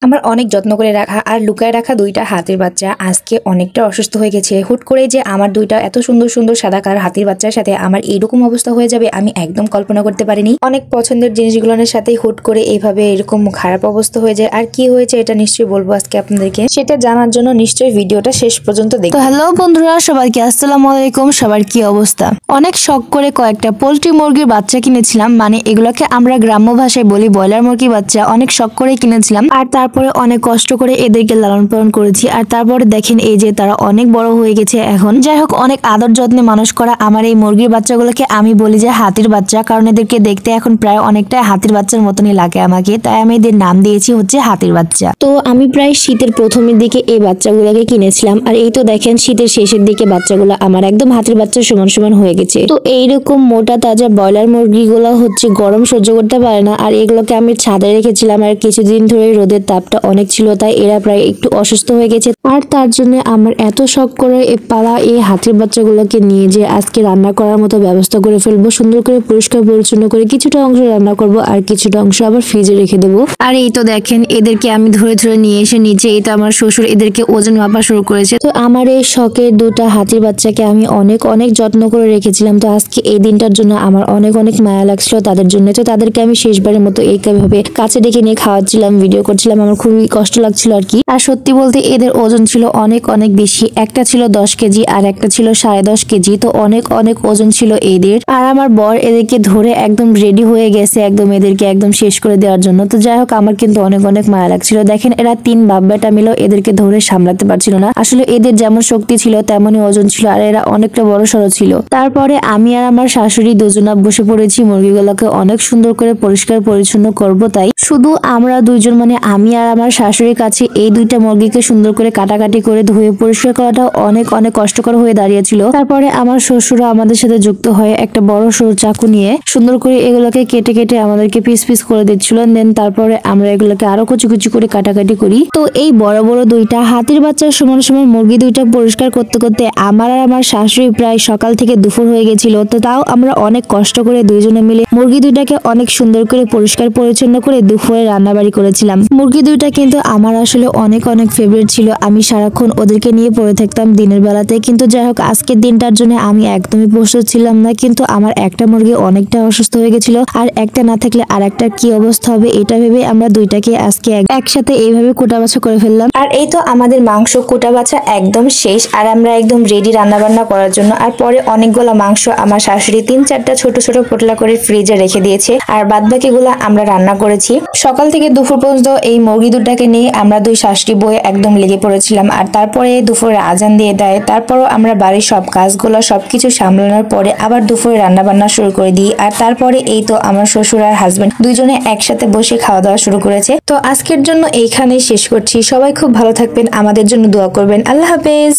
আমার অনেক যত্ন করে রাখা আর লুকায় রাখা দুইটা হাতির বাচ্চা আজকে অনেকটা অসুস্থ হয়ে গেছে। হুট করে যে আমার দুইটা এত সুন্দর সুন্দর সাদা কালার হাতির বাচ্চার সাথে আমার এইরকম অবস্থা হয়ে যাবে আমি একদম কল্পনা করতে পারিনি। অনেক পছন্দের জিনিসগুলোর সাথে হুট করে এইভাবে এরকম খারাপ অবস্থা হয়ে যায়। আর কি হয়েছে এটা নিশ্চয়ই বলবো আজকে আপনাদেরকে, সেটা জানার জন্য নিশ্চয়ই ভিডিওটা শেষ পর্যন্ত দেখুন। হ্যালো বন্ধুরা, সবাইকে আসসালামু আলাইকুম। সবার কি অবস্থা? অনেক শখ করে কয়েকটা পোল্ট্রি মুরগির বাচ্চা কিনেছিলাম, মানে এগুলোকে আমরা গ্রাম্য ভাষায় বলি ব্রয়লার মুরগির বাচ্চা। অনেক শখ করে কিনেছিলাম আর তারপরে অনেক কষ্ট করে এদেরকে লালন পালন করেছি। আর তারপরে দেখেন এই যে তারা অনেক বড় হয়ে গেছে এখন। যাই হোক, অনেক আদর যত্নে মানুষ করা আমার এই মুরগির বাচ্চাগুলোকে আমি বলি যে হাতির বাচ্চা, কারণ এদেরকে দেখতে এখন প্রায় অনেকটা হাতির বাচ্চার মতনই লাগে আমাকে, তাই আমি এদের নাম দিয়েছি হচ্ছে হাতির বাচ্চা। তো আমি প্রায় শীতের প্রথমের দিকে এই বাচ্চাগুলোকে কিনেছিলাম, আর এই তো দেখেন শীতের শেষের দিকে বাচ্চাগুলো আমার একদম হাতির বাচ্চার সমান সমান হয়ে গেছে। তো এইরকম মোটা তাজা ব্রয়লার মুরগিগুলো হচ্ছে গরম সহ্য করতে পারে না, আর এগুলোকে আমি ছাদে রেখেছিলাম। আর কিছুদিন ধরে রোদের তাপটা অনেক ছিল, তাই এরা প্রায় একটু অসুস্থ হয়ে গেছে। আর তার জন্য আমার এত শখ করে পালা এই হাতির বাচ্চাগুলোকে নিয়ে যে আজকে রান্না করার মতো ব্যবস্থা করে ফেলবো। সুন্দর করে পরিষ্কার পরিচ্ছন্ন করে কিছুটা অংশ রান্না করব আর কিছুটা অংশ আবার ফ্রিজে রেখে দেবো। আর এই তো দেখেন এদেরকে আমি ধরে ধরে নিয়ে এসে নিচে, এই তো আমার শ্বশুর এদেরকে ওজন মাপা শুরু করেছে। তো আমার এই শখের দুটা হাতির বাচ্চাকে আমি অনেক অনেক যত্ন করে রেখেছিলাম। তো আজকে এই দিনটার জন্য আমার অনেক অনেক মায়া লাগছিল তাদের জন্য। তো তাদেরকে আমি শেষবারের মতো এইভাবে কাছে ডেকে নিয়ে খাওয়াচ্ছিলাম, ভিডিও করছিলাম। আমার খুবই কষ্ট লাগছিল আর কি। আর সত্যি বলতে এদের ওজন ছিল অনেক অনেক বেশি। একটা ছিল 10 কেজি আর একটা ছিল 10.5 কেজি। তো অনেক অনেক ওজন ছিল এদের। আর আমার বর এদেরকে ধরে একদম রেডি হয়ে গেছে একদম এদেরকে একদম শেষ করে দেওয়ার জন্য। তো যাই হোক, আমার কিন্তু অনেক অনেক মায়া লাগছিল। দেখেন এরা 3 বাপ বেটা মিলেও এদেরকে ধরে সামলাতে পারছিল না। আসলে এদের যেমন শক্তি ছিল তেমনই ওজন ছিল, আর এরা অনেকটা বড় সড়ো ছিল। তারপরে আমি আর আমার শাশুড়ি দুজনা বসে পড়েছি মুরগিগুলোকে অনেক সুন্দর করে পরিষ্কার পরিচ্ছন্ন করব। তাই শুধু আমরা দুইজন, মানে আমি আর আমার শাশুড়ির কাছে এই দুইটা মুরগিকে সুন্দর করে কাটাকাটি করে ধুয়ে পরিষ্কার করাটা অনেক অনেক কষ্টকর হয়ে দাঁড়িয়েছিল। তারপরে আমার শ্বশুরা আমাদের সাথে যুক্ত হয়ে একটা বড় সরু চাকু নিয়ে সুন্দর করে এগুলোকে কেটে কেটে আমাদেরকে পিস পিস করে দিচ্ছিল। দেন তারপরে আমরা এগুলোকে আরো কুচি কুচি করে কাটাকাটি করি। তো এই বড় বড় দুইটা হাতির বাচ্চার সমান সমান মুরগি দুইটা পরিষ্কার করতে করতে আমার আর আমার শাশুড়ি প্রায় সকাল থেকে দুপুর হয়ে গেছিল। তো তাও আমরা অনেক কষ্ট করে দুইজনে মিলে মুরগি দুইটাকে অনেক সুন্দর করে পরিষ্কার পরিচ্ছন্ন করে দুপুরে রান্নাবাড়ি করেছিলাম। মুরগি দুইটা কিন্তু আমার আসলে অনেক অনেক ফেভারিট ছিল। আমি সারাক্ষণ ওদেরকে নিয়ে পড়ে থাকতাম দিনের বেলাতে। কিন্তু যাই হোক, আজকের দিনটার জন্য আমি একদমই প্রস্তুত ছিলাম না। কিন্তু আমার একটা মুরগি অনেকটা অসুস্থ হয়ে গেছিল, আর একটা না থাকলে আর একটা কি অবস্থা হবে এটা ভেবে আমরা দুইটাকে আজকে একসাথে এইভাবে কোটা বাছা করে ফেললাম। আর এই তো আমাদের মাংস কোটা বাছা একদম শেষ, আর আমরা একদম রেডি রান্না বান্না করার জন্য। আর পরে অনেকগুলো মাংস আমার শাশুড়ি 3-4টা ছোট ছোট পোটলা করে ফ্রিজে রেখে দিয়েছে, আর বাদ বাকিগুলো আমরা রান্না করেছি। সকাল থেকে দুপুর পর্যন্ত এই মুরগি দুটাকে নিয়ে আমরা দুই শাশুড়ি বই একদম লেগে পড়েছিলাম। আর তারপরে দুপুরে আজান দিয়ে দেয়, তারপরও আমরা বাড়ির সব কাজগুলো সবকিছু সামলানোর পরে আবার দুপুরে রান্না বান্না শুরু করে দিই। আর তারপরে এই তো আমার শ্বশুর আর হাজবেন্ড দুইজনে একসাথে বসে খাওয়া দাওয়া শুরু করেছে। তো আজকের জন্য এইখানেই শেষ করছি। সবাই খুব ভালো থাকবেন, আমাদের জন্য দোয়া করবেন। আল্লাহ হাফেজ।